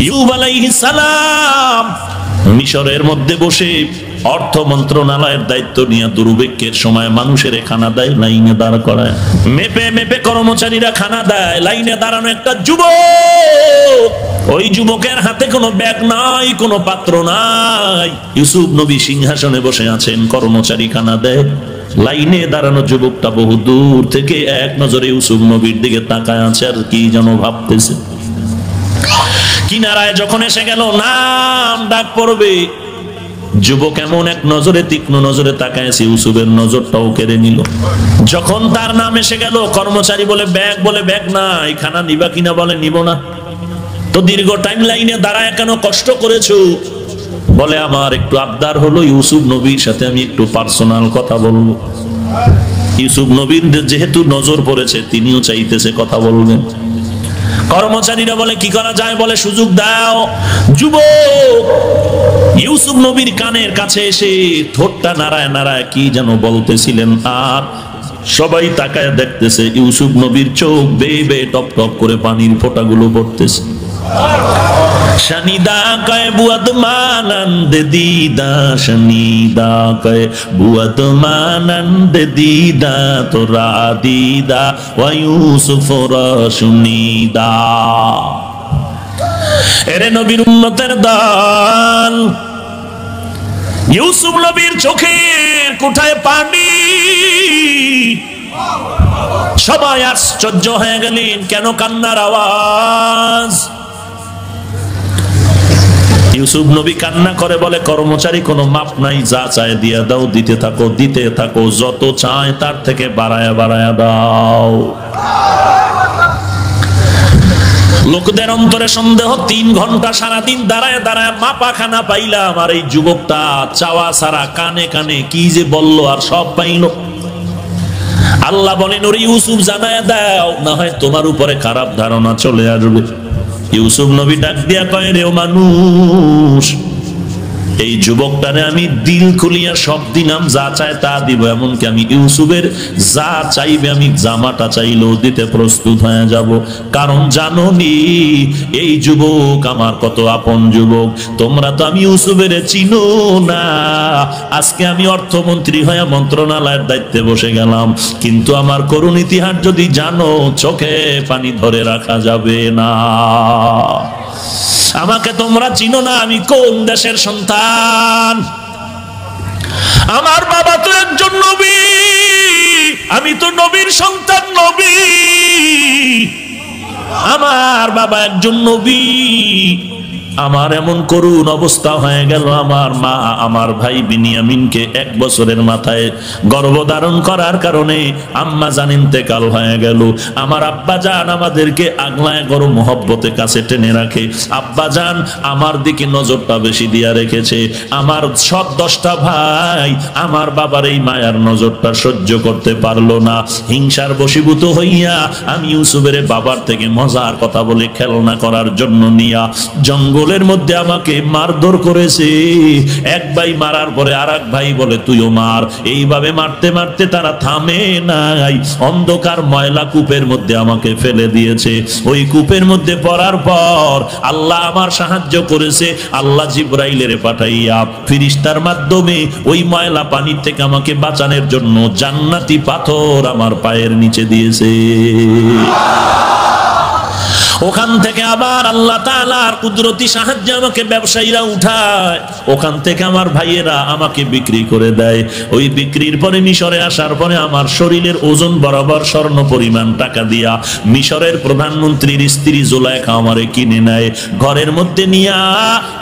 ইউসুফ আলাইহিস সালাম মিশরের মধ্যে বসে অর্থ মন্ত্রণালয়ের দায়িত্ব নিয়ে দুর্ভিক্ষের সময় মানুষের খানা দেয়, লাইনে দাঁড় করায়, মেপে মেপে কর্মচারীরা খানা দেয়। লাইনে দাঁড়ানো একটা যুবক, ওই যুবকের হাতে কোনো ব্যাগ নাই, কোনো পাত্র নাই। ইউসুফ নবী সিংহাসনে বসে আছেন, কর্মচারী খানা দেয়। লাইনে দাঁড়ানো যুবকটা বহু দূর থেকে এক নজরে ইউসুফ নবীর দিকে তাকায় আছে, আর কি যেন ভাবতেছে। কিনারায় যখন এসে গেল, নাম ডাক পড়বে, যুবক এমন এক নজরে, তীক্ষ্ণ নজরে তাকায়ছে, ইউসুফের নজরটাও কেড়ে নিল। যখন তার নাম এসে গেল, কর্মচারী বলে ব্যাগ নাই, খানা নিবা কিনা, বলে নিব না। তো দীর্ঘ টাইম লাইনে দাঁড়ায় কেন, কষ্ট করেছো? বলে আমার একটু আবদার হলো, ইউসুফ নবীর সাথে আমি একটু পার্সোনাল কথা বলবো। ইউসুফ নবীর যেহেতু নজর পড়েছে, তিনিও চাইতেছে কথা বলবেন। কর্মচারীরা বলে কি করা যায়, বলে সুযোগ দাও। যুবক ইউসুফ নবীর কানের কাছে এসে ঠোঁটটা নাড়ায় নাড়ায় কি যেন বলতেছিলেন, আর সবাই তাকায় দেখতেছে ইউসুফ নবীর চোখ বেয়ে বেয়ে টপ টপ করে পানির ফোঁটাগুলো পড়তেছে। শনিদা কয় বুয়াদ মানন্দ দিদা, শনিদা কয় বুয়াদ মানন্দ দিদা, তোরা দিদা ওয়া ইউসুফ রশুনিদা। এরে নবীর উম্মতের দল, ইউসুফ নবীর চোখের কোঠায় পানি। সবাই আশ্চর্য হয়ে গেলেন, কেন কান্নার আওয়াজ? ইউসুফ নবী কান্না করে বলে, কর্মচারী কোনো মাপ নাই, যা চায় দিয়া দাও, দিতে থাকো দিতে থাকো, যত চায় তার থেকে বাড়ায়া বাড়ায়া দাও। লোকদের অন্তরে সন্দেহ, 3 ঘন্টা সারাদিন দাঁড়ায় দাঁড়ায় মাপা খানা পাইলাম, আর এই যুবকটা চাওয়া সারা কানে কানে কি যে বলল, আর সব পাইল। আল্লাহ বলেন, ওরে ইউসুফ জানায়া দাও, না হয় তোমার উপরে খারাপ ধারণা চলে আসবে। ইউসুফ নবী ডাক দিয়া কয়, রে মানুষ, এই যুবকটারে আমি দিল খুলিয়া সব দিনাম, যা চায় তা দিব। এমনকি আমি ইউসুফের যা চাইবে, আমি জামাটা চাইলেও দিতে প্রস্তুত হয়ে যাব। কারণ জানো নি এই যুবক আমার কত আপন যুবক। তোমরা তো আমি ইউসুফের চিনো না। আজকে আমি অর্থমন্ত্রী হয়ে মন্ত্রণালয়ের দায়িত্বে বসে গেলাম, কিন্তু আমার করুণ ইতিহাস যদি জানো, চোখে পানি ধরে রাখা যাবে না। আমাকে তোমরা চিনো না, আমি কোন দেশের সন্তান। আমার বাবা তো একজন নবী, আমি তো নবীর সন্তান, নবী। আমার বাবা একজন নবী। আমার এমন করুণ অবস্থা হয়ে গেল, আমার মা আমার ভাই বিনিয়ামিনকে 1 বছরের মাথায় গর্ভধারণ করার কারণে আম্মা জান ইন্তেকাল হয়ে গেল। আমার আব্বা জান আমাদেরকে আগলায় গরম মহব্বতে কাছে টেনে রাখে। আব্বা জান আমার দিকে নজরটা বেশি দিয়া রেখেছে। আমার সব 10টা ভাই আমার বাবার এই মায়ার নজরটা সহ্য করতে পারলো না। হিংসার বশীভূত হইয়া আমি ইউসুফের বাবার থেকে মজার কথা বলে খেলনা করার জন্য নিয়া জঙ্গলের মধ্যে আমাকে মারধর করেছে। এক ভাই মারার পরে আরেক ভাই বলে তুইও মার। এইভাবে মারতে মারতে তারা থামে নাই। অন্ধকার ময়লা কূপের মধ্যে আমাকে ফেলে দিয়েছে। ওই কূপের মধ্যে পড়ার পর আল্লাহ আমার সাহায্য করেছে। আল্লাহ জিবরাইলের পাঠাইয়া ফেরেশতার মাধ্যমে ওই ময়লা পানির থেকে আমাকে বাঁচানোর জন্য জান্নাতি পাথর আমার পায়ের নিচে দিয়েছে। ওখান থেকে আবার আল্লাহ তাআলার কুদরতি সাহায্যে আমাকে ব্যবসায়ীরা উঠায়। ওখান থেকে আমার ভাইয়েরা আমাকে বিক্রি করে দেয়। ওই বিক্রির পরে মিশরে আসার পরে আমার শরীরের ওজন বরাবর স্বর্ণ পরিমাণ টাকা দিয়া মিশরের প্রধানমন্ত্রীর স্ত্রী জুলাইখা আমারে কিনে নেয়। ঘরের মধ্যে নিয়া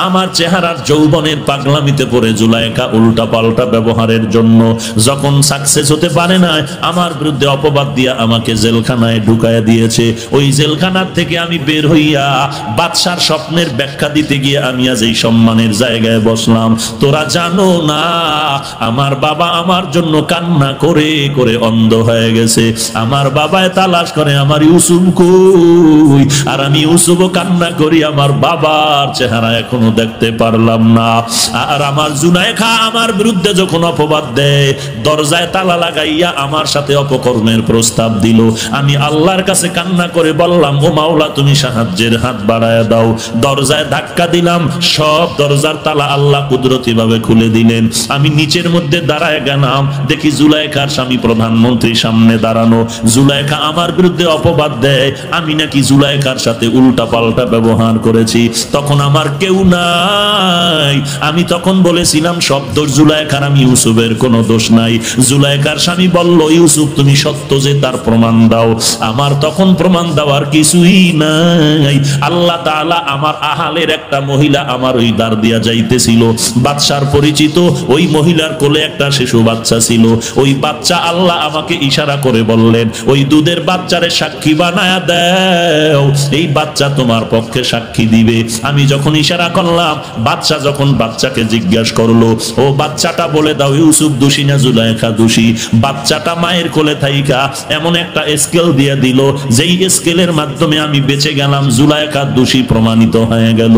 আমার চেহারার যৌবনের পাগলামিতে পড়ে জুলাইখা উল্টা পাল্টা ব্যবহারের জন্য যখন সাকসেস হতে পারে না, আমার বিরুদ্ধে অপবাদ দিয়া আমাকে জেলখানায় ঢুকায় দিয়েছে। ওই জেলখানার থেকে আমি বের হইয়া বাদশার স্বপ্নের ব্যাখ্যা দিতে গিয়ে আমি আজ এই সম্মানের জায়গায় বসলাম। তোরা জানো না আমার বাবা আমার জন্য কান্না করে করে অন্ধ হয়ে গেছে। আমার বাবায় তালাশ করে আমার ইউসুফ কই, আর আমি ইউসুফও কান্না করি আমার বাবার চেহারা এখনো দেখতে পারলাম না। আর আমার জুলাইখা আমার বিরুদ্ধে যখন অপবাদ দেয়, দরজায় তালা লাগাইয়া আমার সাথে অপকর্মের প্রস্তাব দিল। আমি আল্লাহর কাছে কান্না করে বললাম, ও মাওলা তুমি সাহায্যের হাত বাড়ায় দাও। দরজায় ধাক্কা দিলাম, সব দরজার তালা আল্লাহ কুদরতি ভাবে খুলে দিলেন। আমি নিচের মধ্যে দাঁড়ায় গেলাম, দেখি জুলাইখার স্বামী প্রধানমন্ত্রীর সামনে দাঁড়ানো। জুলাইখা আমার বিরুদ্ধে অপবাদ দেয় আমি নাকি জুলাইখার সাথে উল্টা পাল্টা ব্যবহার করেছি। তখন আমার কেউ নাই, আমি তখন বলেছিলাম সব দোষ জুলাইখার, আমি ইউসুফের কোনো দোষ নাই। জুলাইখার স্বামী বলল, ইউসুফ তুমি সত্য যে তার প্রমাণ দাও। আমার তখন প্রমাণ দেওয়ার কিছুই নাই। আল্লাহ তাআলা আমার আহালের একটা মহিলা আমার ওই দ্বার দিয়া যাইতেছিল, বাদশার পরিচিত ওই মহিলার কোলে একটা শিশু বাচ্চা ছিল। ওই বাচ্চা আল্লাহ আমাকে ইশারা করে বললেন, ওই দুধের বাচ্চারে সাক্ষী বানায়া দাও, এই বাচ্চা তোমার পক্ষে সাক্ষী দিবে। আমি যখন ইশারা করলাম, বাচ্চা যখন বাচ্চাকে জিজ্ঞাসা করলো, ও বাচ্চাটা বলে দাও ইউসুফ দোষী না জুলাইখা দোষী। বাচ্চাটা মায়ের কোলে থাইকা এমন একটা স্কেল দিয়ে দিল, যেই স্কেলের মাধ্যমে আমি বেঁচে গেলাম, জুলাইখা দোষী প্রমাণিত হয়ে গেল।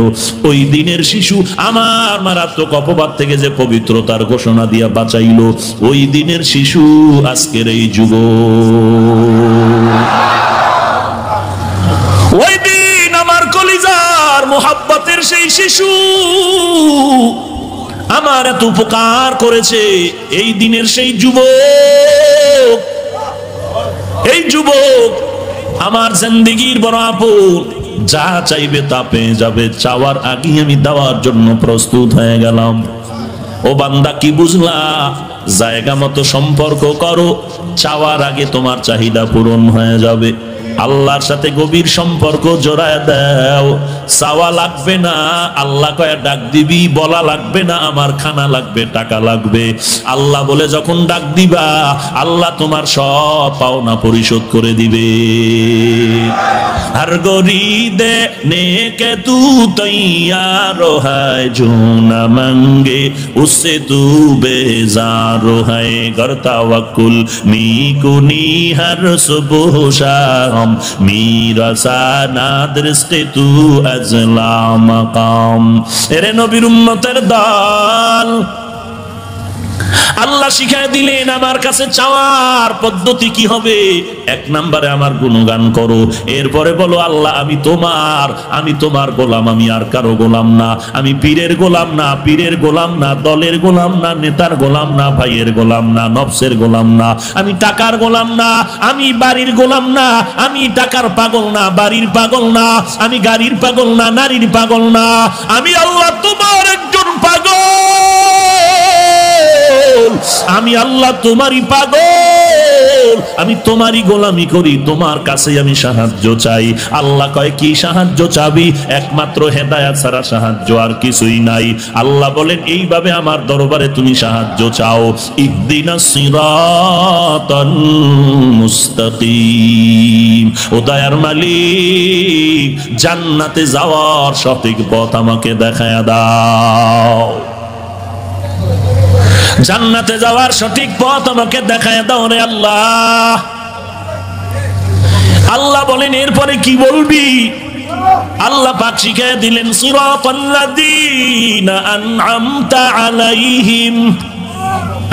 ওই দিনের শিশু আমার মারাত্মক অপবাদ থেকে যে পবিত্রতার ঘোষণা দিয়া বাঁচাইল, ওই দিনের শিশু আজকের এই যুগ। ওই দিন আমার কলিজার মুহাব্বতের সেই শিশু আমার এত উপকার করেছে। এই দিনের সেই যুবক, এই যুবক আমার জিন্দেগীর বড় আপন, যা চাইবে তা পেয়ে যাবে। চাওয়ার আগে আমি দেওয়ার জন্য প্রস্তুত হয়ে গেলাম। ও বান্দা কি বুঝলা? জায়গা মতো সম্পর্ক করো, চাওয়ার আগে তোমার চাহিদা পূরণ হয়ে যাবে। আল্লাহর সাথে গভীর সম্পর্ক জোড়ায় দাও, চাওয়া লাগবে না, আল্লাহ কয়ে ডাক দিবি, বলা লাগবে না আমার খানা লাগবে, টাকা লাগবে। আল্লাহ বলে যখন ডাক দিবা, আল্লাহ তোমার সব পাওনা পরিশোধ করে দিবে। हर गोरी देने के तू तैयार है, जो न मांगे उससे तू बेजार है। करता वकुल नीकुनी हर सुबह शाम, मेरा सानाद रिज़्क़े तू अज़ला मकाम। एरे नबीर उम्मतेर दल, আল্লাহ শিখায় দিলেন আমার কাছে চাওয়ার পদ্ধতি কি হবে। এক নম্বরে আমার গুণগান করো, এরপরে বলো আল্লাহ আমি তোমার গোলাম, আমি আর কারো গোলাম না। আমি পীরের গোলাম না, পীরের গোলাম না, দলের গোলাম না, নেতার গোলাম না, ভাইয়ের গোলাম না, নফসের গোলাম না। আমি টাকার গোলাম না, আমি বাড়ির গোলাম না। আমি টাকার পাগল না, বাড়ির পাগল না। আমি গাড়ির পাগল না, নারীর পাগল না। আমি আল্লাহ তোমার একজন পাগল। আমি আল্লাহ তোমারই পাগল, আমি তোমারই গোলামি করি, তোমার কাছে আমি সাহায্য চাই। আল্লাহ কয় কি সাহায্য চাবি? একমাত্র হেদায়েত ছাড়া সাহায্য আর কিছুই নাই। আল্লাহ বলেন এইভাবে আমার দরবারে তুমি সাহায্য চাও। ইহদিনাস সিরাতাল মুস্তাকিম। ও দয়ার মালিক, জান্নাতে যাওয়ার সঠিক পথ আমাকে দেখায়া দাও। জান্নাতে যাওয়ার সঠিক পথ আমাকে দেখায় দাও রে আল্লাহ। আল্লাহ বলেন এরপরে কি বলবি? আল্লাহ পাক শিখিয়ে দিলেন, সিরাতাল্লাযীনা আন'আমতা আলাইহিম।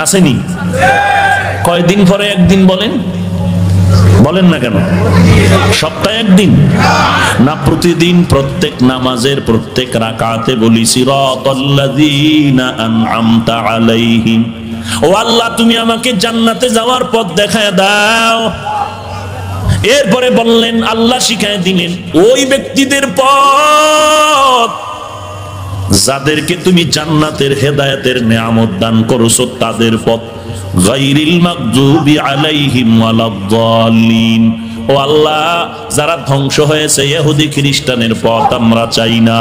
আসেনি? কয়দিন পরে একদিন বলেন? বলেন না কেন? সপ্তাহে একদিন না প্রতিদিন? প্রত্যেক নামাজের প্রত্যেক রাকাতে বলি সিরাতাল্লাযীনা আন'আমতা আলাইহিম। ও আল্লাহ তুমি আমাকে জান্নাতে যাওয়ার পথ দেখায় দাও। এরপরে বললেন, আল্লাহ শিখায় দিলেন ওই ব্যক্তিদের পথ যাদেরকে তুমি জান্নাতের হেদায়েতের নেয়ামত দান করেছো, তাদের পথ। গায়রিল মাগদুবি আলাইহিম ওয়ালাদ-দাল্লিন। ও আল্লাহ, যারা ধ্বংস হয়েছে ইহুদি খ্রিস্টানের পথ আমরা চাই না।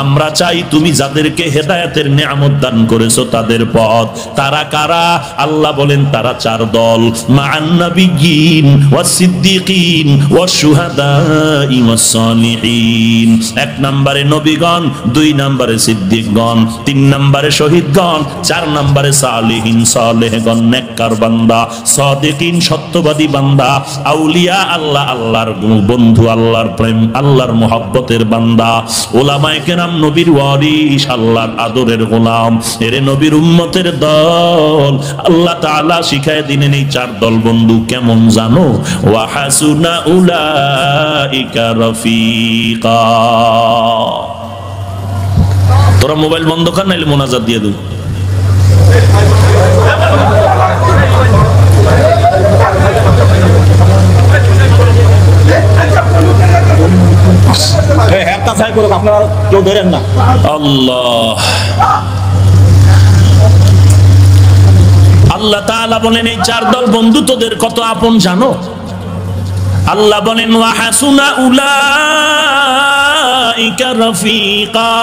আমরা চাই তুমি যাদেরকে হেদায়েতের নিয়ামত দান করেছো তাদের পথ। তারা কারা? আল্লাহ বলেন তারা চার দল। মা'আন নাবিয়্যিন ওয়াস সিদ্দিকিন ওয়াস শুহাদাই ওয়াস সালিহিন। এক নম্বরে নবীগণ, দুই নম্বরে সিদ্দিকগণ, তিন নম্বরে শহীদগণ, চার নম্বরে সালিহিন সালেহগণ নেককার বান্দা, সাদিকিন সত্যবাদী বান্দা, আউলিয়া আল্লাহ আল্লাহর বন্ধু, আল্লাহর প্রেম, আল্লাহর মুহাব্বতের বান্দা, উলামায়ে কেরাম নবীর ওয়ারিস, আল্লাহর আদরের গোলাম, এরে নবীর উম্মতের দল। আল্লাহ তাআলা শিখায় দিলেন এই চার দল বন্ধু কেমন জানো? ওয়া হাসুনা উলাইকা রফিকা। তোরা মোবাইল বন্ধ কর, নাইলে মোনাজাত দিয়ে দেব। আল্লাহ আল্লাহ তাআলা বলেন এই চার দল বন্ধু তোদের কত আপন জানো? আল্লাহ বলেন ওয়া হাসুনা উলাইকা রফিকা।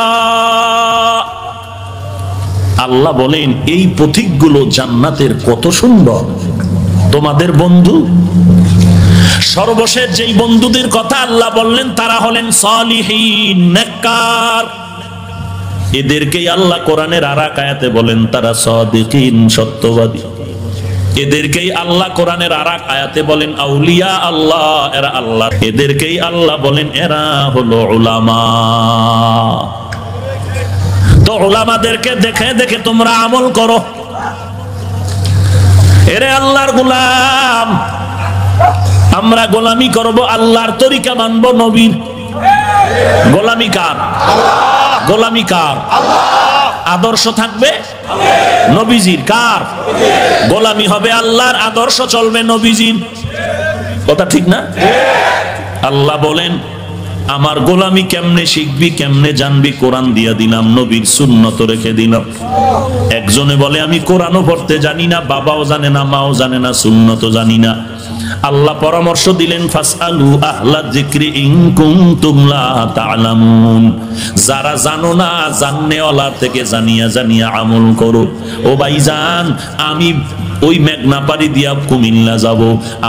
আল্লাহ বলেন এই পথিকগুলো জান্নাতের কত সুন্দর তোমাদের বন্ধু। সর্বশেষ যেই বন্ধুদের কথা আল্লাহ বললেন তারা হলেন সালিহিন, নেককার। এদেরকেই আল্লাহ কোরআনের আরেক আয়াতে বলেন তারা সাদিকিন, সত্যবাদী। এদেরকেই আল্লাহ কোরআনের আরেক আয়াতে বলেন আউলিয়া আল্লাহ, এরা আল্লাহ। এদেরকেই আল্লাহ বলেন এরা হলো উলামা। তো উলামাদেরকে দেখে দেখে তোমরা আমল করো। এরে আল্লাহর গোলাম, আমরা গোলামি করব, আল্লাহর তরিকা মানব, নবীর। গোলামি কার? গোলামি কার? আদর্শ থাকবে নবীজির। কার? গোলামি হবে আল্লাহর, আদর্শ চলবে নবীজির। কথা ঠিক না? আল্লাহ বলেন আমার গোলামি কেমনে শিখবি, কেমনে জানবি? কোরআন দিয়া দিলাম, নবীর সুন্নত রেখে দিলাম। একজনে বলে আমি কোরআনও পড়তে জানি না, বাবাও জানে না, মাও জানে না, সুন্নতও জানি না। আল্লাহ পরামর্শ দিলেন ফাসআলু আহলা যিকরি ইন কুনতুম লা তা'লামুন। যারা জানো না, জাননেওয়ালা থেকে জানিয়া জানিয়া আমল করো। ও ভাইজান, আমি ওই মেঘনা পাড়ি দিয়া কুমিল্লা যাব।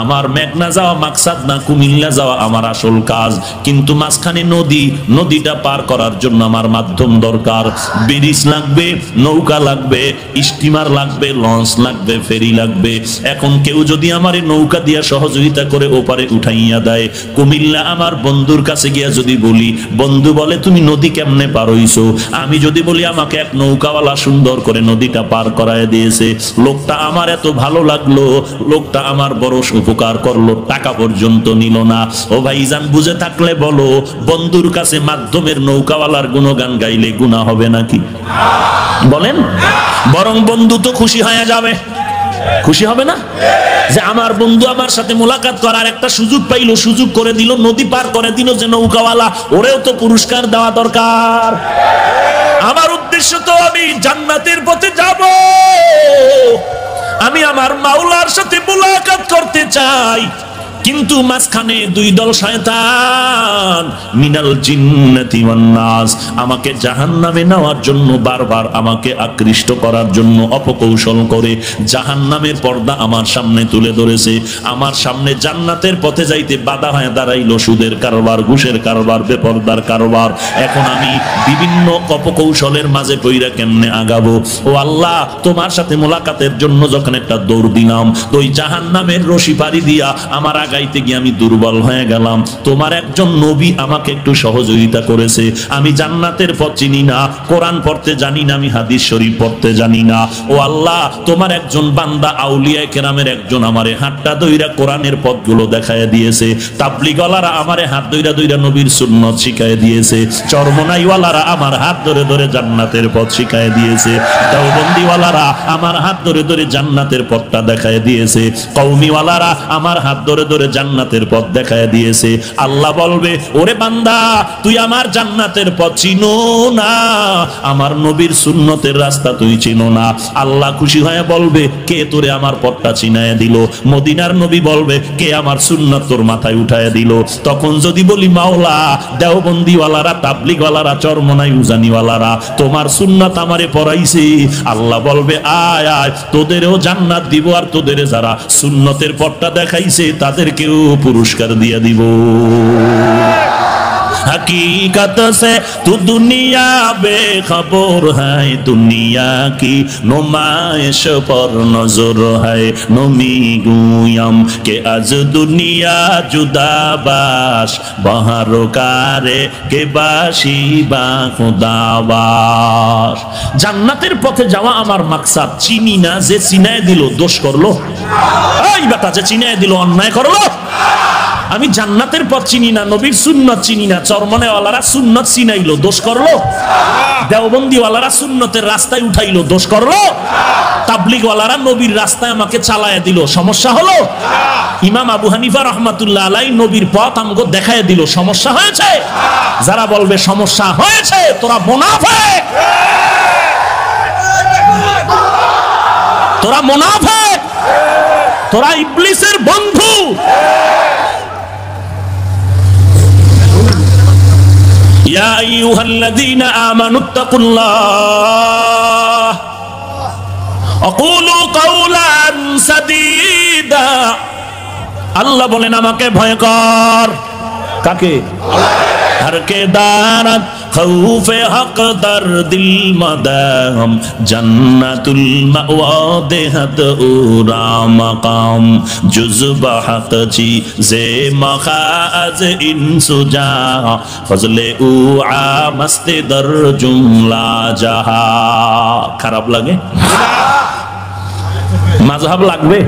আমার মেঘনা যাওয়া মাকসাদ না, কুমিল্লা যাওয়া আমার আসল কাজ। কিন্তু মাঝখানে নদী, নদীটা পার করার জন্য আমার মাধ্যম দরকার। ব্রিজ লাগবে, নৌকা লাগবে, স্টিমার লাগবে, লঞ্চ লাগবে, ফেরি লাগবে। এখন কেউ যদি আমার নৌকা দিয়া সহযোগিতা করে ওপারে উঠাইয়া দেয়, কুমিল্লা আমার বন্ধুর কাছে গিয়া যদি বলি, বন্ধু বলে তুমি নদী কেমনে পার হইছো? আমি যদি বলি আমাকে এক নৌকাওয়ালা সুন্দর করে নদীটা পার করায় দিয়েছে, লোকটা আমার এত ভালো লাগলো, লোকটা আমার বড় উপকার করলো, টাকা পর্যন্ত নিল না। ও ভাইজান, বুঝে থাকলে বলো, বন্ধুর কাছে মাধ্যমের নৌকাওয়ালার গুণগান গাইলে গুনাহ হবে নাকি? বলেন। বরং বন্ধু তো খুশি হয়ে যাবে। খুশি হবে না যে আমার বন্ধু আমার সাথে মোলাকাত করার একটা সুযোগ পাইলো, সুযোগ করে দিল, নদী পার করে দিল, যে নৌকাওয়ালা, ওরেও তো পুরস্কার দেওয়া দরকার। আমার উদ্দেশ্য তো আমি জান্নাতের পথে যাব, আমি আমার মাওলার সাথে মোলাকাত করতে চাই। কিন্তু মাঝখানে দুই দল শয়তান, মিনাল জিন্নাতি ওয়ান নাস, আমাকে জাহান্নামে নেওয়ার জন্য, বারবার আমাকে আকৃষ্ট করার জন্য অপকৌশল করে জাহান্নামের পর্দা আমার সামনে তুলে ধরেছে। আমার সামনে জান্নাতের পথে যাইতে বাধা হয়ে দাঁড়াইলো সুদের কারবার, ঘুষের কারবার, বেপরদার কারবার। এখন আমি বিভিন্ন অপকৌশলের মাঝে পইরা কেমনে আগাবো? ও আল্লাহ, তোমার সাথে মোলাকাতের জন্য যখন একটা দৌড় দিলাম, তো ওই জাহান্নামের রশি পাড়ি দিয়া আমার গাইতে গিয়ে আমি দুর্বল হয়ে গেলাম। তোমার একজন নবী আমাকে একটু সহযোগিতা করেছে। আমি জান্নাতের পথ চিনি না, কোরআন পড়তে জানি না, আমি হাদিস শরীফ পড়তে জানি না। ও আল্লাহ, তোমার একজন বান্দা আউলিয়া কেরামের একজন আমারে হাতটা দইরা কোরআনের পথগুলো দেখায় দিয়েছে। তাবলীগওয়ালারা আমারে হাত দইরা দইরা নবীর সুন্নত শিখায় দিয়েছে। চরমনাইওয়ালারা আমার হাত ধরে ধরে জান্নাতের পথ শিখায় দিয়েছে। দেওবন্দিওয়ালারা আমার হাত ধরে ধরে জান্নাতের পথটা দেখায় দিয়েছে। কওমিওয়ালারা আমার হাত ধরে ধরে জান্নাতের পথ দেখায় দিয়েছে। আল্লাহ বলবে, ওরে বান্দা, তুই আমার জান্নাতের পথ চিনো না, আমার নবীর সুন্নতের রাস্তা তুই চিনো না। আল্লাহ খুশি হয়ে বলবে, কে তোরে আমার পথটা চিনায় দিল? মদিনার নবী বলবে, কে আমার সুন্নাত তোর মাথায় উঠায় দিল? তখন যদি বলি, মাওলা, দেওবন্দিওয়ালারা, তাবলীগওয়ালারা, চরমনাই উজানিওয়ালারা তোমার সুন্নাত আমারে পড়াইছে, আল্লাহ বলবে, আয় আয়, তোদেরও জান্নাত দিব, আর তোদের যারা সুন্নতের পথটা দেখাইছে তাদেরকেও পুরস্কার দিয়ে দিব। हकीकत से तू दुनिया बेखबर है, दुनिया की नुमाइश पर नजर है। नमी गुयम के आज दुनिया जुदा बास, बहारो कारे के बासी বা খুদাবাস। জান্নাতের পথে যাওয়া আমার মাকসাদ। চিনি না, যে চিনায় দিল দোষ করলো, এই বেটা যে চিনায় দিল অন্যায় করলো। আমি জান্নাতের পথ চিনি না, নবীর সুন্নত চিনি না, চরমনেওয়ালারা সুন্নত চিনাইলো দোষ করলো, দেওবন্দিওয়ালারা সুন্নতের রাস্তায় উঠাইলো দোষ করলো, তাবলিগওয়ালারা নবীর রাস্তায় আমাকে চালায় দিল সমস্যা হলো। ইমাম আবু হানিফা রহমাতুল্লাহ আলাইহি নবীর পথ আমাকে দেখায় দিল, সমস্যা হয়েছে। যারা বলবে সমস্যা হয়েছে তোরা মুনাফিক, তোরা মুনাফিক, তোরা ইবলিসের বন্ধু। ইয়া আইয়ুহাল্লাযীনা আমানুত্তাকুল্লাহ আকুলু কাওলান সাদীদা। আল্লাহ বলেন আমাকে ভয় কর। কাকে? हर के दारत खौफे हक दर दिल मदाम, जन्नतुल मअवा देहत उरा मकाम, जुज़्ब हक ची जे मखाज इंसुजा, फजले उआ मस्ते दर जुमला जहा। খারাপ লাগে? মাযহাব লাগবে,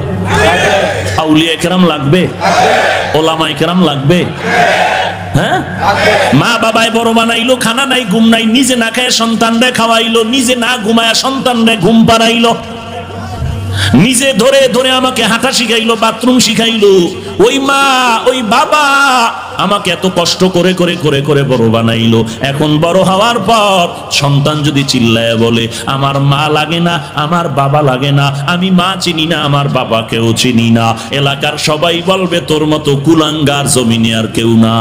আউলিয়া কেরাম লাগবে, ওলামায়ে কেরাম লাগবে। হ্যাঁ, মা বাবায় বড় বানাইলো, খানা নাই ঘুম নাই, নিজে না খায় সন্তানরে খাওয়াইলো, নিজে না ঘুমায় সন্তানরে ঘুম পাড়াইলো, নিজে ধরে ধরে আমাকে হাঁটা শিখাইলো, বাথরুম শিখাইলো। ওই মা ওই বাবা আমাকে এত কষ্ট করে করে করে করে বড় বানাইলো। এখন বড় হওয়ার পর সন্তান যদি চিল্লায় বলে আমার মা লাগে না, আমার বাবা লাগে না, আমি মা চিনি না, আমার বাবাকেও চিনি না, এলাকার সবাই বলবে তোর মতো কুলাঙ্গার জমিনে আর কেউ না।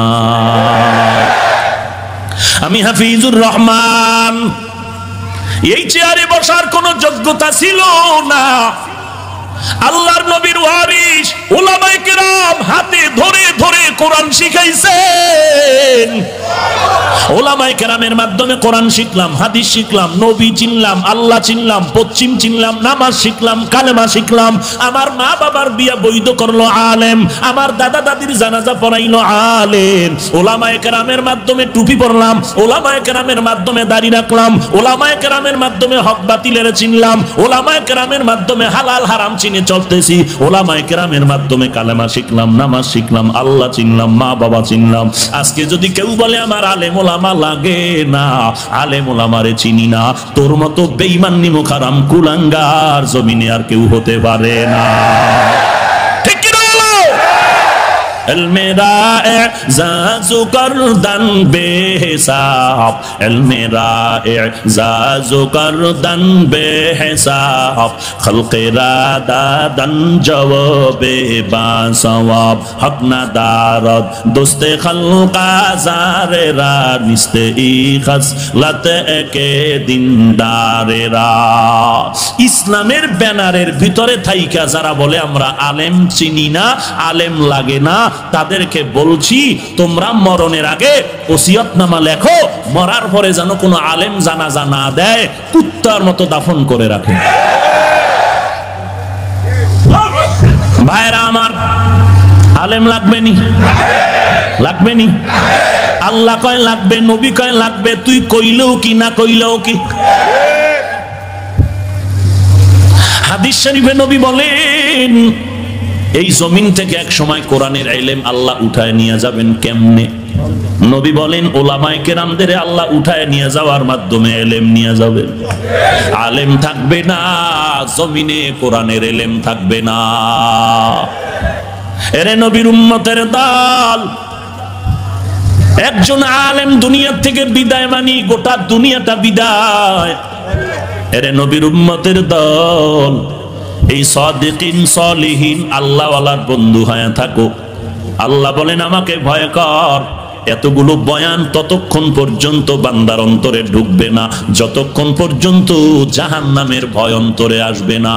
আমি হাফিজুর রহমান, এই চেয়ারে বসার কোনো যোগ্যতা ছিল না। আল্লাহর নবীর ওয়ারিস উলামায়ে কেরাম হাতে ধরে ধরে কোরআন শিখাইছেন। উলামায়ে কেরামের মাধ্যমে কোরআন শিখলাম, হাদিস শিখলাম, নবী চিনলাম, আল্লাহ চিনলাম, পশ্চিম চিনলাম, নামাজ শিখলাম, কালেমা শিখলাম। আমার মা বাবার বিয়া বৈধ করলো আলেম, আমার দাদা দাদির জানাজা পড়াইলো আলেম। উলামায়ে কেরামের মাধ্যমে টুপি পরলাম, উলামায়ে কেরামের মাধ্যমে দাড়ি রাখলাম, উলামায়ে কেরামের মাধ্যমে হক বাতিলের চিনলাম, উলামায়ে কেরামের মাধ্যমে হালাল হারাম চিনে চলতেছি, উলামায়ে কেরামের মাধ্যমে কালেমা শিখলাম, নামাজ শিখলাম, আল্লাহ চিনলাম, মা বাবা চিনলাম। আজকে যদি কেউ বলে আমার আলেম ওলামা লাগে না, আলেম ওলামারে চিনি না, তোর মতো বেঈমান নিমুখারাম কুলাঙ্গার জমিনে আর কেউ হতে পারে না। ঠিক কি না? इल्मे राज़ करदन बेहिसाब, इल्मे राज़ करदन बेहिसाब, खल्क़े रादादन जवाबे बासवाब, हक ना दारद दोस्ते खल्क़ा ज़ारे रा, निस्ते ई खसलत के दिनदारे रा। ইসলামের ব্যানারের ভিতরে থাইকা যারা বলে আমরা আলেম চিনি না, আলেম লাগে না, তাদেরকে বলছি তোমরা মরণের আগে ওসিয়তনামা লেখো, মরার পরে যেন কোনো আলেম জানাজা না দেয়, কুত্তার মতো দাফন করে রাখে। ভাইরা আমার, আলেম লাগবে নি? লাগবে নি? আল্লাহ কয় লাগবে, নবী কয় লাগবে, তুই কইলেও কি না কইলেও কি? হাদিস শরীফে নবী বলেন এই জমিন থেকে এক সময় কোরআনের ইলম আল্লাহ উঠায় নিয়ে যাবেন। কেমনে? নবী বলেন উলামায়ে কেরামদের আল্লাহ উঠায় নিয়ে যাওয়ার মাধ্যমে ইলম নিয়ে যাবেন। আলেম থাকবে না জমিনে, কোরআনের ইলম থাকবে না। এরে নবীর উম্মতের দল, একজন আলেম দুনিয়া থেকে বিদায় মানি গোটা দুনিয়াটা বিদায়। এরে নবীর উম্মতের দল, এই সাদিকিন সালিহিন আল্লাহওয়ালার বন্ধু হয়ে থাকো। আল্লাহ বলেন আমাকে ভয় কর। এতগুলো বয়ান ততক্ষণ পর্যন্ত বান্দার অন্তরে ঢুকবে না যতক্ষণ পর্যন্ত জাহান্নামের ভয় অন্তরে আসবে না।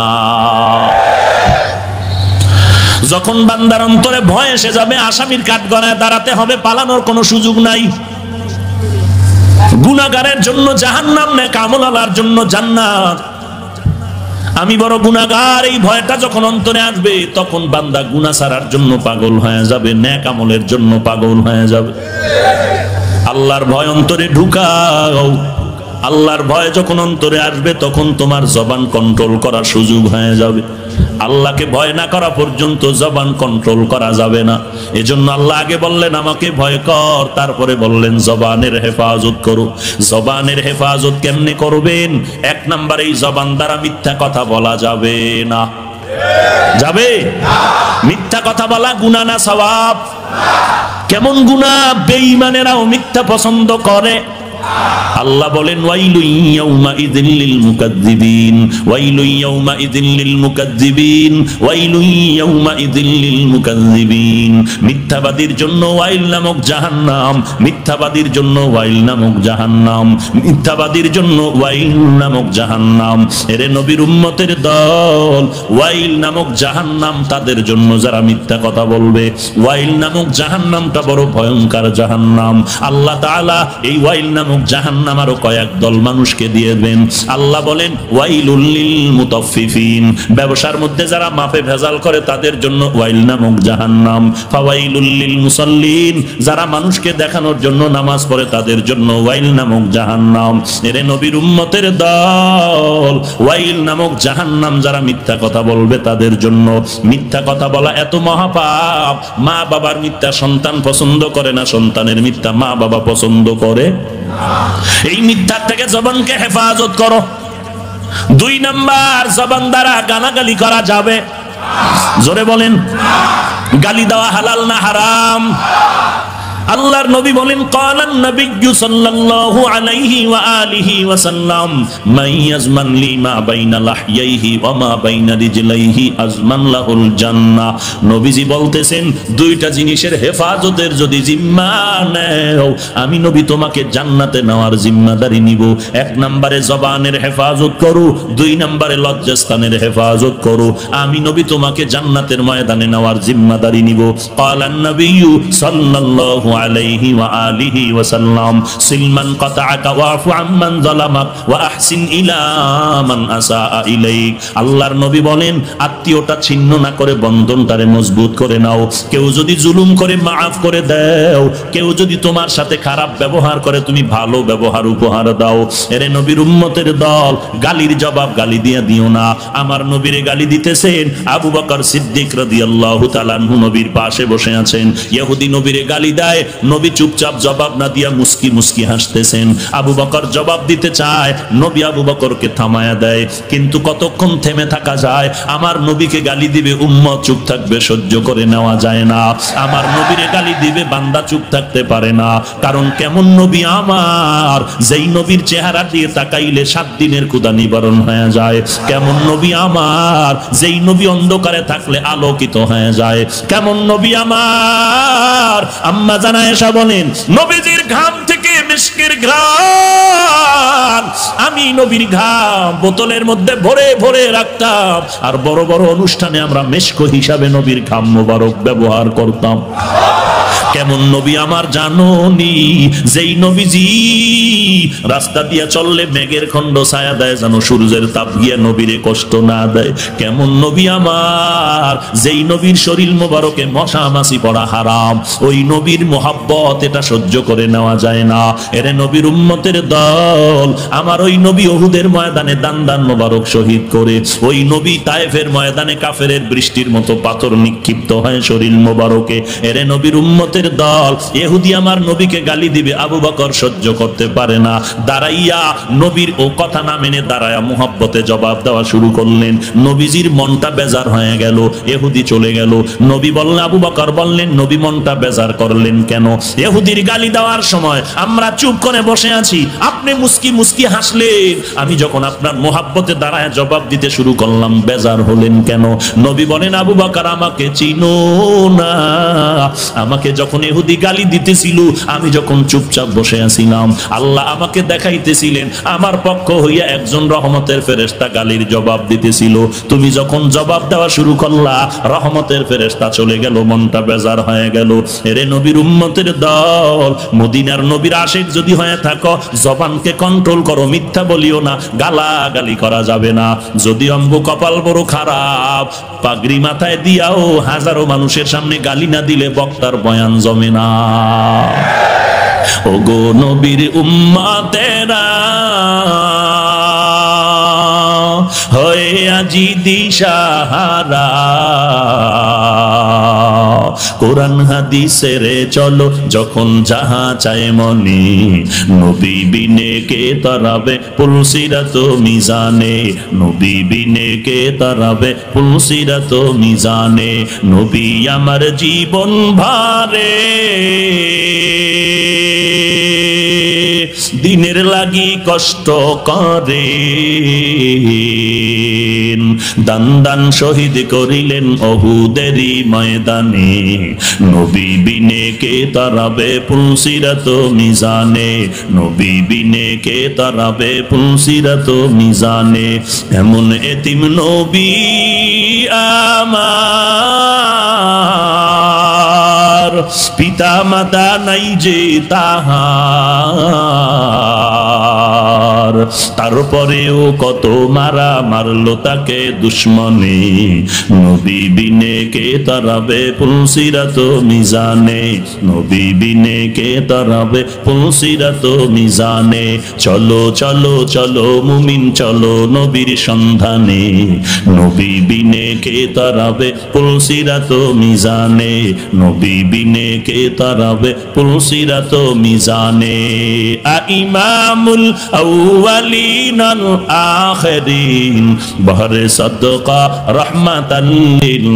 যখন বান্দার অন্তরে ভয় এসে যাবে, আসামির কাঠগড়ায় দাঁড়াতে হবে, পালানোর কোনো সুযোগ নাই। গুনাহগারের জন্য জাহান্নাম, নেক আমলওয়ালার জন্য জান্নাত। আমি বড় গুনাহগার, এই ভয়টা যখন অন্তরে আসবে তখন বান্দা গুনাহ ছাড়ার জন্য পাগল হয়ে যাবে, নেক আমলের জন্য পাগল হয়ে যাবে। আল্লাহর ভয় অন্তরে ঢুকাও। আল্লাহর ভয় যখন অন্তরে আসবে তখন তোমার জবান কন্ট্রোল করার সুযোগ হয়ে যাবে। আল্লাহকে ভয় না করা পর্যন্ত জবান কন্ট্রোল করা যাবে না। এজন্য আল্লাহ আগে বললেন আমাকে ভয় কর, তারপরে বললেন জবানের হেফাজত করো। জবানের হেফাজত কেমনে করবেন? এক নম্বরে এই জবান দ্বারা মিথ্যা কথা বলা যাবে না। যাবে? মিথ্যা কথা বলা গুনাহ না সওয়াব? কেমন গুনাহ? বেঈমানেরাও মিথ্যা পছন্দ করে। আল্লাহ বলেন ওয়াইলুন ইয়াউমাইযিল লিল মুকাজ্জিবিন, ওয়াইলুন ইয়াউমাইযিল লিল মুকাজ্জিবিন, ওয়াইলুন ইয়াউমাইযিল লিল মুকাজ্জিবিন। মিথ্যাবাদীর জন্য ওয়াইল নামক জাহান্নাম, মিথ্যাবাদীর জন্য ওয়াইল নামক জাহান্নাম, মিথ্যাবাদীর জন্য ওয়াইল নামক জাহান্নাম। এরে নবীর উম্মতের দল, ওয়াইল নামক জাহান্নাম তাদের জন্য যারা মিথ্যা কথা বলবে। ওয়াইল নামক জাহান্নামটা বড় ভয়ঙ্কর জাহান্নাম। আল্লাহ তাআলা এই ওয়াইল নামক জাহান্নাম আরো কয়েক দল মানুষকে দিয়ে দেন। আল্লাহ বলেন ওয়াইলুল লিল মুতাফফিফিন, ব্যবসার মধ্যে যারা মাপে ভেজাল করে তাদের জন্য ওয়াইল নামক জাহান্নাম। ফাওয়াইলুল লিল মুসাল্লিন, যারা মানুষকে দেখানোর জন্য নামাজ পড়ে তাদের জন্য ওয়াইল নামক জাহান্নাম। এরে নবীর উম্মতের দল, ওয়াইল নামক জাহান্নাম যারা মিথ্যা কথা বলবে তাদের জন্য। মিথ্যা কথা বলা এত মহাপাপ। মা বাবার মিথ্যা সন্তান পছন্দ করে না, সন্তানের মিথ্যা মা বাবা পছন্দ করে। এই মিথ্যা থেকে জবানকে হেফাজত করো। 2 নাম্বার, জবান দ্বারা গালাগালি করা যাবে? জোরে বলেন। গালি দেওয়া হালাল না হারাম? আল্লাহর নবী বলেন ক্বালান নবিয়্যু সাল্লাল্লাহু আলাইহি ওয়া আলিহি ওয়া সাল্লাম মান ইয়াজমান লি মা বাইনা লাহইহি ওয়া মা বাইনা রিজলাইহি আজমান লাহুল জান্নাহ। নবীজি বলতেছেন দুইটা জিনিসের হেফাজতের যদি জিম্মা নাও, আমি নবী তোমাকে জান্নাতে নেওয়ার জিম্মাদারি নিব। 1 নম্বরে জবানের হেফাজত করো, 2 নম্বরে লজ্জাস্থানের হেফাজত করো। আমি নবী তোমাকে জান্নাতের ময়দানে নেওয়ার জিম্মাদারি নিব। ক্বালান নবিয়্যু সাল্লাল্লাহু আলাইহি ওয়া আলিহি ওয়া সাল্লাম সিলমান কাতাআকা ওয়াফু আম্মান যালামাক ওয়া আহসিন ইলা মান আসাআ ইলাইক। আল্লাহর নবী বলেন আত্মীয়তা ছিন্ন না করে বন্ধনটারে মজবুত করে নাও। কেউ যদি জুলুম করে মাফ করে দাও, কেউ যদি তোমার সাথে খারাপ ব্যবহার করে তুমি ভালো ব্যবহার উপহার দাও। এরে নবীর উম্মতের দল, গালির জবাব গালি দিয়ে দিও না। আমার নবীরে গালি দিতেছেন আবু বকর সিদ্দিক রাদিয়াল্লাহু তাআলা আনহু নবীর পাশে বসে আছেন। ইহুদি নবীরে গালি দেয়, নবী চুপচাপ জবাব না দিয়া মুস্কি মুস্কি হাসতেছেন। আবু বকর জবাব দিতে চায়, নবী আবু বকরকে থামায়া দেয়। কিন্তু কতক্ষণ থেমে থাকা যায়? আমার নবীকে গালি দিবে, উম্মত চুপ থাকবে, সহ্য করে নেওয়া যায় না। আমার নবীরে গালি দিবে, বান্দা চুপ থাকতে পারে না। কারণ কেমন নবী আমার, যেই নবীর চেহারা দিয়ে তাকাইলে 7 দিনের ক্ষুধা নিবারণ হয়ে যায়। কেমন নবী আমার, যেই নবী অন্ধকারে থাকলে আলোকিত হয়ে যায়। কেমন নবী আমার। আম্মা জানা আয়েশা বলেন নবীজির ঘাম থেকে মিশকের ঘ্রাণ, আমি নবীর ঘাম বোতলের মধ্যে ভরে ভরে রাখতাম, আর বড় বড় অনুষ্ঠানে আমরা মিশক হিসাবে নবীর ঘাম মোবারক ব্যবহার করতাম। কেমন নবী আমার জানোনি, যেই নবীজি রাস্তা দিয়া চললে মেঘের খণ্ড ছায়া দেয় যেন সূর্যের তাপ গিয়া নবীরে কষ্ট না দেয়। কেমন নবী আমার, যেই নবীর শরীর মোবারকে মশা মাছি পড়া হারাম। ওই নবীর মোহাব্বত এটা সহ্য করে নেওয়া যায় না। এরে নবীর উম্মতের দল, আমার ওই নবী উহুদের ময়দানে দান দান মোবারক শহীদ করে, ওই নবী তায়েফের ময়দানে কাফেরের বৃষ্টির মতো পাথর নিক্ষিপ্ত হয় শরীর মোবারকে। এরে নবীর উম্মতের দল, ইহুদি আমার নবীকে গালি দিবে, আবু বকর সহ্য করতে পারে না। দাঁড়াইয়া নবীর ও কথা না মেনে দাঁড়ায়া মুহাব্বতে জবাব দেওয়া শুরু করলেন। নবীজির মনটা বেজার হয়ে গেল, ইহুদি চলে গেল। নবী বললেন, আবু বকর বললেন নবী মনটা বেজার করলেন কেন? ইহুদির গালি দেওয়ার সময় আমরা চুপ করে বসে আছি, আপনি মুস্কি মুস্কি হাসলেন। আমি যখন আপনার মুহাব্বতে দাঁড়ায় জবাব দিতে শুরু করলাম, বেজার হলেন কেন? নবী বলেন, আবু বকর আমাকে চিনো না? আমাকে যখন ইহুদি গালি দিতেছিল, আমি যখন চুপচাপ বসে আছিলাম, আল্লাহ আমাকে দেখাইতেছিলেন আমার পক্ষ হইয়া একজন রহমতের ফেরেশতা গালির জবাব দিতেছিল। তুমি যখন জবাব দেওয়া শুরু করলা, রহমতের ফেরেশতা চলে গেল, মনটা বেজার হয়ে গেল। এরে নবীর উম্মতের দল, মদিনার নবীর আশিক যদি হয়ে থাকো, জবানকে কন্ট্রোল করো, মিথ্যা বলিও না, গালাগালি করা যাবে না। যদি অম্ব কপাল বড় খারাপ, পাগড়ি মাথায় দিয়াও হাজারো মানুষের সামনে গালি না দিলে বক্তার বয়ান জমে না। ওগো নবীর উম্মতেরা, হয়ে আজি দিশাহারা, কোরআন হাদিসের চলো যখন যাহা চায় মনে, নবী বিনে কে তারাবে পুলসিরাত মিজানে, নবী বিনে কে তারাবে পুলসিরাত মিজানে। নবী আমার জীবন ভারে, দিনের লাগি কষ্ট করে, দান দান শহীদ করিলেন অহুদেরই ময়দানে, নবী বিনে কে তারাবে পুলসিরাত মিজানে, নবী বিনে কে তারাবে পুলসিরাত মিজানে। এমন এতিম নবী আমার, পিতা মাতা নাই যে তাহার, তারপরেও কত মারা মারলো তাকে দুশ্মনে, নবী বিনে কে তারাবে পুলসিরাত মিজানে, নবী বিনে কে তারাবে পুলসিরাত মিজানে। চলো চলো চলো মুমিন চলো নবীর সন্ধানে, নবী বিনে কে তারাবে পুলসিরাত মিজানে, নবী বিনে কে তারাবে পুলসিরাত মিজানে। ইমামুল আউয়ালিন আল আখিরিন, বহরে সাদকা রহমাতাল লিল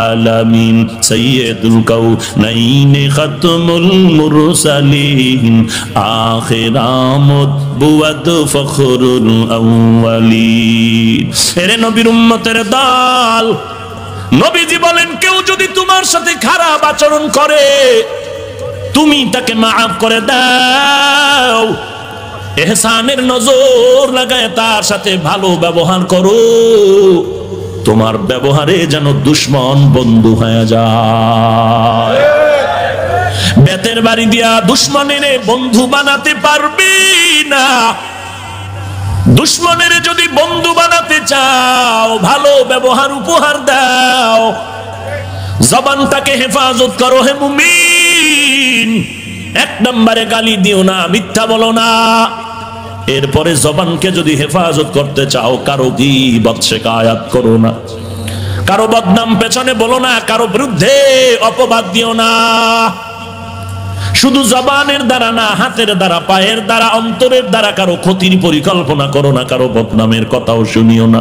আলামিন, সাইয়্যিদুল কাউনাইন খাতমুল মুরসালিন, আখিরামুদ বুয়াদ ফখরুল আউয়ালিন। এরে নবীর উম্মতের দল, নবীজি বলেন কেউ যদি তোমার সাথে খারাপ আচরণ করে, তুমি তাকে মাফ করে দাও, ইহসানের নজর লাগায় তার সাথে ভালো ব্যবহার করো, তোমার ব্যবহারে যেন দুশ্মন বন্ধু হয়ে যায়। বেতের বাড়ি দিয়া দুশ্মনের বন্ধু বানাতে পারবি না। দুশ্মনের যদি বন্ধু বানাতে চাও, ভালো ব্যবহার উপহার দাও, জবানটাকে হেফাজত করো হে মুমিন। এক নম্বরে গালি দিও না, মিথ্যা বলো না। এরপরে জবানকে যদি হেফাজত করতে চাও, কারো গীবত শিকায়াত করো না, কারো বদনাম পেছনে বলো না, কারো বিরুদ্ধে অপবাদ দিও না। শুধু জবানের দ্বারা না, হাতের দ্বারা, পায়ের দ্বারা, অন্তরের দ্বারা কারো ক্ষতির পরিকল্পনা করো না, কারো বদনামের কথাও শুনিও না।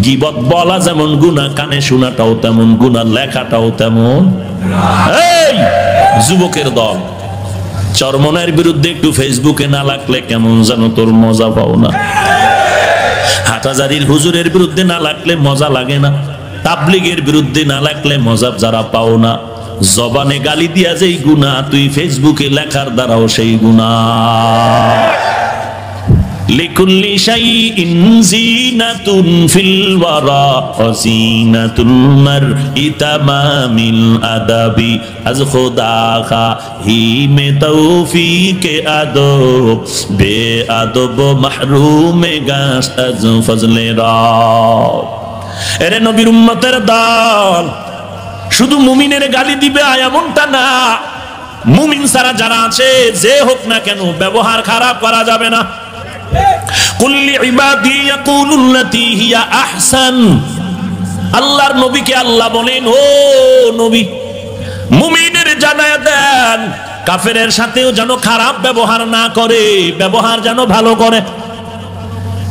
গীবত বলা যেমন গুনাহ, কানে শোনাটাও তেমন গুনাহ, লেখাটাও তেমন। এই যুবকের দল, চরমনের বিরুদ্ধে একটু ফেসবুকে না লাগলে কেমন যেন তোর মজা পাও না। হাটাজারির হুজুরের বিরুদ্ধে না লাগলে মজা লাগে না, তাবলীগের বিরুদ্ধে না লাগলে মজা যারা পাও না। জবানে গালি দিয়া যেই গুনাহ, তুই ফেসবুকে লেখার দ্বারাও সেই গুনাহ। লিকুল্লি শাইইন জিনাতুন ফিল ওয়ারা ওয়া জিনাতুল মারই তামামিল আদাবি, আজ খোদা খাহি মে তৌফিকে আদব, বে আদব মাহরুমে গাশ আজ ফজলে রব। এরে নবীর উম্মতের দল, শুধু মুমিনের গালি দিবে এমনটা না, মুমিন ছাড়া যারা আছে যে হোক না কেন ব্যবহার খারাপ করা যাবে না। কুল্লি ইবাদি ইয়াকুলুল্লাতী হিয়া আহসান, আল্লাহর নবীকে আল্লাহ বলেন, ও নবী মুমিনের জানায়া দেন, কাফেরের সাথেও যেন খারাপ ব্যবহার না করে, ব্যবহার যেন ভালো করে।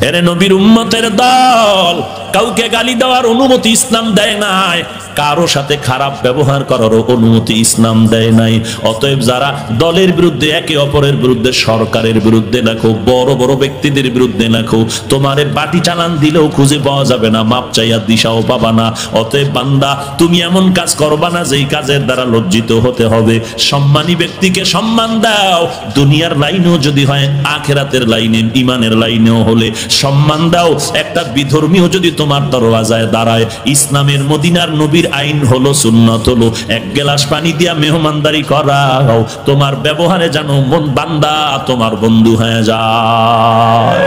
এরে নবীর উম্মতের দল, কাউকে গালি দেওয়ার অনুমতি ইসলাম দেয় নাই। কারো সাথে খারাপ ব্যবহার করার অনুমতি ইসলাম দেয় নাই। অতএব যারা দলের বিরুদ্ধে, একে অপরের বিরুদ্ধে, সরকারের বিরুদ্ধে লেখো, বড় বড় ব্যক্তিদের বিরুদ্ধে লেখো, তোমারে বাটি চালান দিলেও খুঁজে পাওয়া যাবে না, মাপ চাইয়া দিশাও পাবা না। অতএব বান্দা, তুমি এমন কাজ করবা না যেই কাজের দ্বারা লজ্জিত হতে হবে। সম্মানী ব্যক্তিকে সম্মান দাও, দুনিয়ার লাইনেও যদি হয়, আখেরাতের লাইনে, ইমানের লাইনেও হলে সম্মান দাও। একটা বিধর্মীয় যদি তোমার দরওয়াজায় দাঁড়ায়, ইসলামের মদিনার নবীর আইন হলো, সুন্নাত হলো, এক গ্লাস পানি দিয়া মেহমানদারি করাও। তোমার ব্যবহারে যেন মন বান্দা তোমার বন্ধু হয়ে যায়।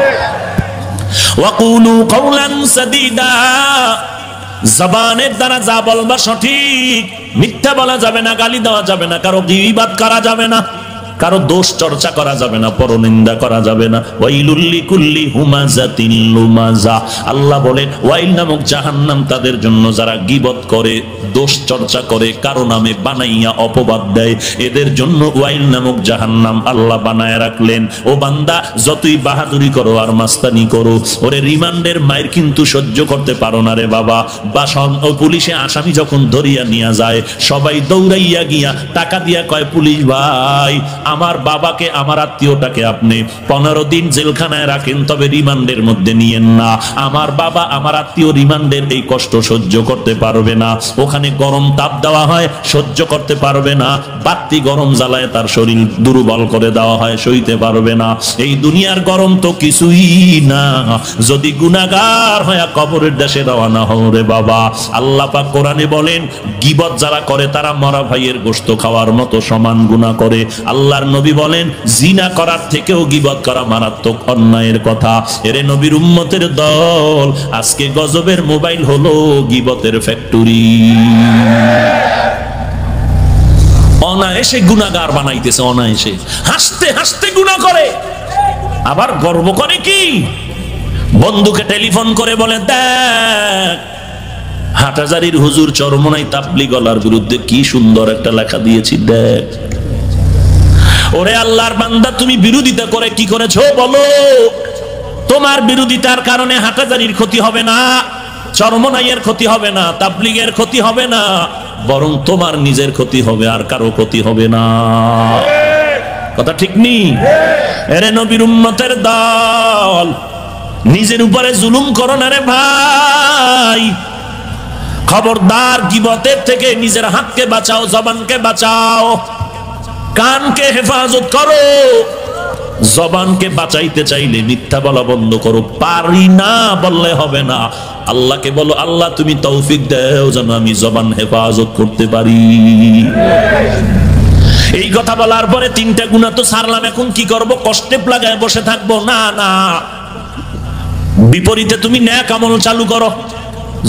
ওয়াকুলু কাওলান সাদীদা, জবানের দ্বারা যা বলবা সঠিক, মিথ্যা বলা যাবে না, গালি দেওয়া যাবে না, কারো গীবাত করা যাবে না, কারো দোষ চর্চা করা যাবে না, পরনিন্দা করা যাবে না। ওয়াইলুল লিকুল্লি হুমাযাতিন লুমাযা, আল্লাহ বলেন ওয়াইল নামক জাহান্নাম তাদের জন্য যারা গীবত করে, দোষ চর্চা করে, কারো নামে বানাইয়া অপবাদ দেয়, এদের জন্য ওয়াইল নামক জাহান্নাম আল্লাহ বানায় রাখলেন। ও বান্দা, যতই বাহাদুরি করো আর মাস্তানি করো, ওরে রিমান্ডের মায়ের কিন্তু সহ্য করতে পারো না রে বাবা। বা পুলিশে আসামি যখন ধরিয়া নিয়ে যায়, সবাই দৌড়াইয়া গিয়া টাকা দিয়া কয়, পুলিশ ভাই, আমার বাবাকে, আমার আত্মীয়টাকে আপনি 15 দিন জেলখানায় রাখেন, তবে রিমান্ডের মধ্যে নিয়েন না। আমার বাবা, আমার আত্মীয় রিমান্ডের এই কষ্ট সহ্য করতে পারবে না। ওখানে গরম তাপ দেওয়া হয়, সহ্য করতে পারবে না। বাতি গরম জ্বালায় তার শরীর দুর্বল করে দেওয়া হয়, সইতে পারবে না। এই দুনিয়ার গরম তো কিছুই না যদি গুনাহগার হয়ে কবরের দেশে রওনা হও রে বাবা। আল্লাহ পাক কোরআনে বলেন, গীবত যারা করে তারা মরা ভাইয়ের গোশত খাওয়ার মতো সমান গুনাহ করে। আল্লাহর নবী বলেন, জিনা করার থেকেও গীবত করা মারাত্মক অন্যায়ের কথা। এরে নবীর উম্মতের দল, আজকে গজবের মোবাইল হলো গীবতের ফ্যাক্টরি। অনায়াসে গুনাহগার বানাইতেছে, অনায়াসে হাসতে হাসতে গুনাহ করে। আবার গর্ব করে কি, বন্ধুকে টেলিফোন করে বলে, দেখ হাটহাজারীর হুজুর চরমোনাই তাবলীগওয়ালার বিরুদ্ধে কি সুন্দর একটা লেখা দিয়েছি, দেখ। ওরে আল্লাহর বান্দা, তুমি বিরোধিতা করে কি করেছো বলো? তোমার বিরোধিতার কারণে হাটহাজারীর ক্ষতি হবে না, চরমোনাইয়ের ক্ষতি হবে না, তাবলীগের ক্ষতি হবে না, বরং তোমার নিজের ক্ষতি হবে, আর কারো ক্ষতি হবে না। কথা ঠিক নেই? এরে নবীর উম্মতের দল, নিজের উপরে জুলুম করো না রে ভাই। খবরদার, গীবতের থেকে নিজের হাতকে বাঁচাও, জবানকে বাঁচাও, কানকে হেফাজত করো। জবানকে বাঁচাইতে চাইলে মিথ্যা বলা বন্ধ করো। পারি না বললে হবে না, আল্লাহকে বলো, আল্লাহ তুমি তৌফিক দাও যেন আমি জবান হেফাজত করতে পারি। এই কথা বলার পরে 3টা গুনাহ তো ছাড়লাম, এখন কি করব? কষ্টে লাগায় বসে থাকবো? না না, বিপরীতে তুমি নেক আমল চালু করো।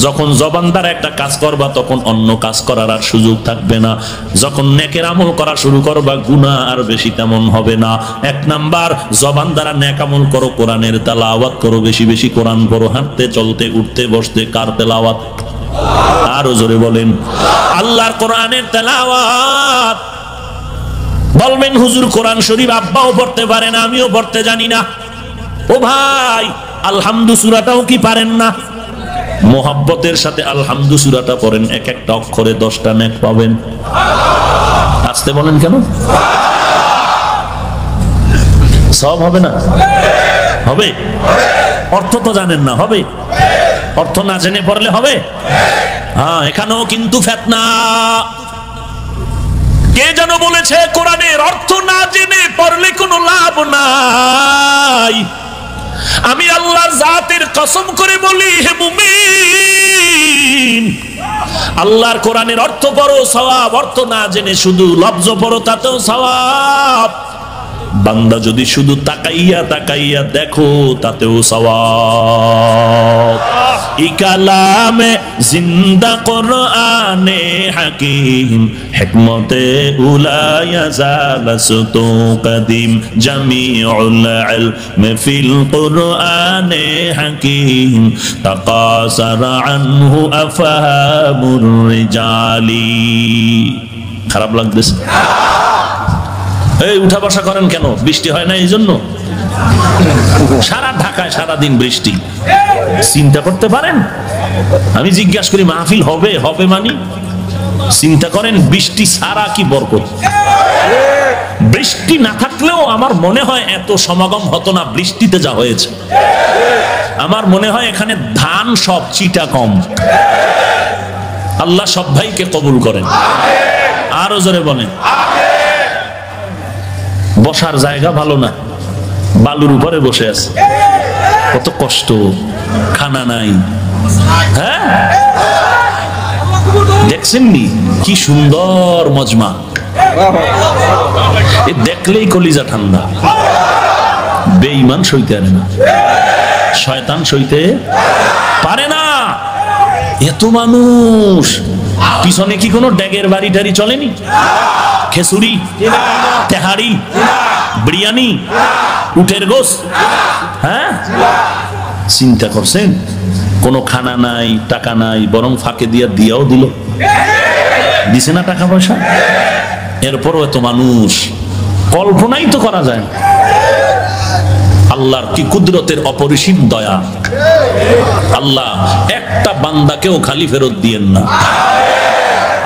যখন জবান দ্বারা একটা কাজ করবা, তখন অন্য কাজ করার আর সুযোগ থাকবে না। যখন নেকের আমল করা শুরু করবা, গুনাহ আর বেশি তেমন হবে না। 1 নাম্বার, জবান দ্বারা নেক আমল করো, কোরআনের তেলাওয়াত করো, বেশি বেশি কোরআন পড়ো, হাঁটতে চলতে উঠতে বসতে। কার তেলাওয়াত? আরো জোরে বলেন, আল্লাহর কোরআনের তেলাওয়াত। বলবেন হুজুর কোরআন শরীফ আব্বাও পড়তে পারে না, আমিও পড়তে জানি না। ও ভাই, আলহামদু সূরাটাও কি পারেন না? মোহাব্বতের সাথে আলহামদু সূরাটা পড়েন, এক একটা অক্ষরে 10টা নেক পাবেন। আসতে বলেন কেন? সব হবে না? হবে। অর্থ তো জানেন না, হবে? অর্থ না জেনে পড়লে হবে? হ্যাঁ, এখানেও কিন্তু ফিতনা। কে যেন বলেছে, কোরআনের অর্থ না জেনে পড়লে কোনো লাভ নাই। আমি আল্লাহর জাতের কসম করে বলি, হে মুমিন, আল্লাহর কোরআনের অর্থ পড়ো, সওয়াব। অর্থ না জেনে শুধু লফজ পড়ো, তাতেও সওয়াব। বান্দা যদি শুধু তাকাইয়া তাকাইয়া দেখো, তাতেও সওয়াব। ই কালামে জিন্দা কোরআনে হাকিম, হিকমতে উলায়া জালাসতু কদিম, জামিউল ইলম ফিল কোরআনে হাকিম, তাকাসারা আনহু আফহামুর রিজালি। খারাপ লাগতেছে? এই উঠা বসা করেন কেন? বৃষ্টি হয় না এই জন্য? সারা ঢাকায় সারাদিন বৃষ্টি। চিন্তা করতে পারেন? আমি জিজ্ঞাসা করি মাহফিল হবে হবে মানে চিন্তা করেন বৃষ্টি ছাড়া কি বরকত। বৃষ্টি না থাকলেও আমার মনে হয় এত সমাগম হতো না, বৃষ্টিতে যা হয়েছে। আমার মনে হয় এখানে ধান সব চিটা কম। আল্লাহ সব ভাইকে কবুল করেন, আরো জোরে বলেন। বসার জায়গা ভালো না, বালুর উপরে বসে আছে, কত কষ্ট, খানা নাই। হ্যাঁ দেখছেননি কি সুন্দর মজমা, দেখলেই কলিজা ঠান্ডা। বেঈমান সইতে পারে না, শয়তান সইতে পারে না। এত মানুষ, পিছনে কি কোনো ড্যাগের বাড়ি টাড়ি চলেনি? খেসুরি, তেহারি, বিরিয়ানি, উটের গোস, হ্যাঁ চিন্তা করছেন? কোনো খানা নাই, টাকা নাই, বরং ফাঁকে দিয়াও দিল, দিছে না টাকা পয়সা। এরপরও এত মানুষ, কল্পনাই তো করা যায় না। আল্লাহর কি কুদরতের অপরিসীম দয়া। আল্লাহ একটা বান্দাকেও খালি ফেরত দিয়েন না।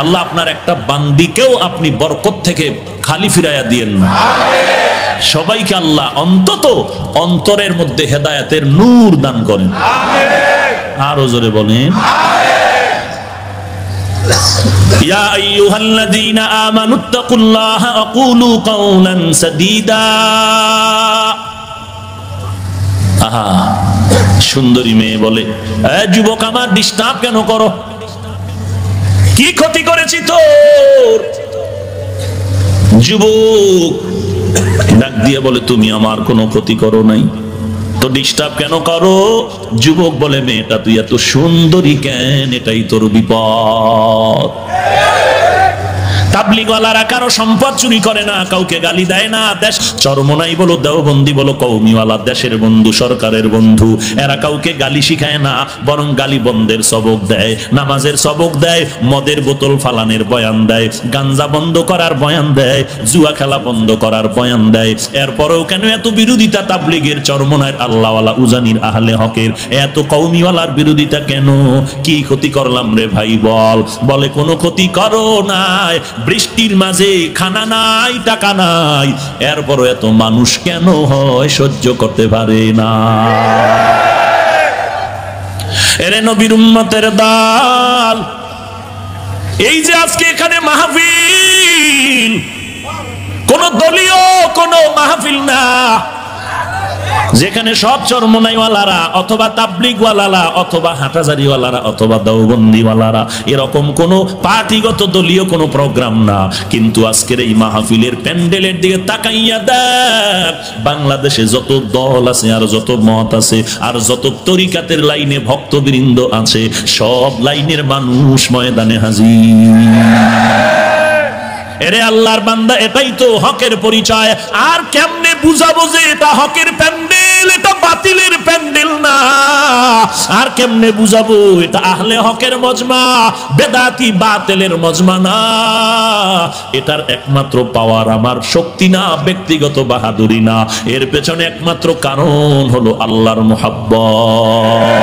আল্লাহ আপনার একটা বান্দিকেও আপনি বরকত থেকে খালি ফিরাইয়া দিয়েন না। সবাইকে আল্লাহ অন্তত অন্তরের মধ্যে হেদায়েতের নূর দান করেন। আরো জোরে বলেন। ইয়া আইয়ুহাল্লাযীনা আমানুত্তাকুল্লাহা ওয়া কুলু কাওলান সাদীদা। আহা, সুন্দরী মেয়ে বলে, যুবক আমার ডিস্টার্ব কেন করো? কি ক্ষতি করেছি তোর? যুবক ডাক দিয়ে বলে, তুমি আমার কোনো ক্ষতি করো নাই, তো ডিস্টার্ব কেন করো? যুবক বলে, মেয়েটা তুই এত সুন্দরী কেন, এটাই তোর বিপদ। তাবলীগওয়ালারা কারো সম্পদ চুরি করে না, কাউকে গালি দেয় না। দেশ চরমনাই বলো, দেওবন্দি বলো, কওমিওয়ালা দেশের বন্ধু, সরকারের বন্ধু, এরা কাউকে গালি শিখায় না, বরং গালি বন্ধের সবক দেয়, নামাজের সবক দেয়, মদের বোতল ফালানের বয়ান দেয়, গাঞ্জা বন্ধ করার বয়ান দেয়, জুয়া খেলা বন্ধ করার বয়ান দেয়। এরপরেও কেন এত বিরোধিতা তাবলীগের, চরমনায়ের, আল্লাহওয়ালা, উজানির, আহলে হকের? এত কওমিওয়ালার বিরোধিতা কেন? কি ক্ষতি করলাম রে ভাই বল? বলে কোনো ক্ষতি করো নাই, বৃষ্টির মাঝে খানা নাই, টাকা নাই, এরপরও এত মানুষ কেন হয় সহ্য করতে পারে না? এরে নবীর উম্মতের দল, এই যে আজকে এখানে মাহফিল, কোন দলীয় কোন মাহফিল না, যেখানে সব চরমনাইওয়ালারা অথবা তাবলীগওয়ালারা অথবা হাটাজারিওয়ালারা অথবা দেওবন্দিওয়ালারা, এরকম কোন পার্টিগত দলীয় কোন প্রোগ্রাম না। কিন্তু আজকের এই মাহফিলের প্যান্ডেলের দিকে তাকাইয়া দেখ, বাংলাদেশে যত দল আছে, আর যত মত আছে, আর যত তরিকাতের লাইনে ভক্তবৃন্দ আছে, সব লাইনের মানুষ ময়দানে হাজির। এরে আল্লাহর বান্দা, এটাই তো হকের পরিচয়। আর কেমনে বুঝাবো যে এটা হকের প্যান্ডেল, এটা বাতিলের প্যান্ডেল না? আর কেমনে বুঝাবো এটা আহলে হকের মজমা, বেদাতি বাতিলের মজমা না? এটার একমাত্র পাওয়ার আমার শক্তি না, ব্যক্তিগত বাহাদুরি না, এর পেছনে একমাত্র কারণ হলো আল্লাহর মুহাব্বত।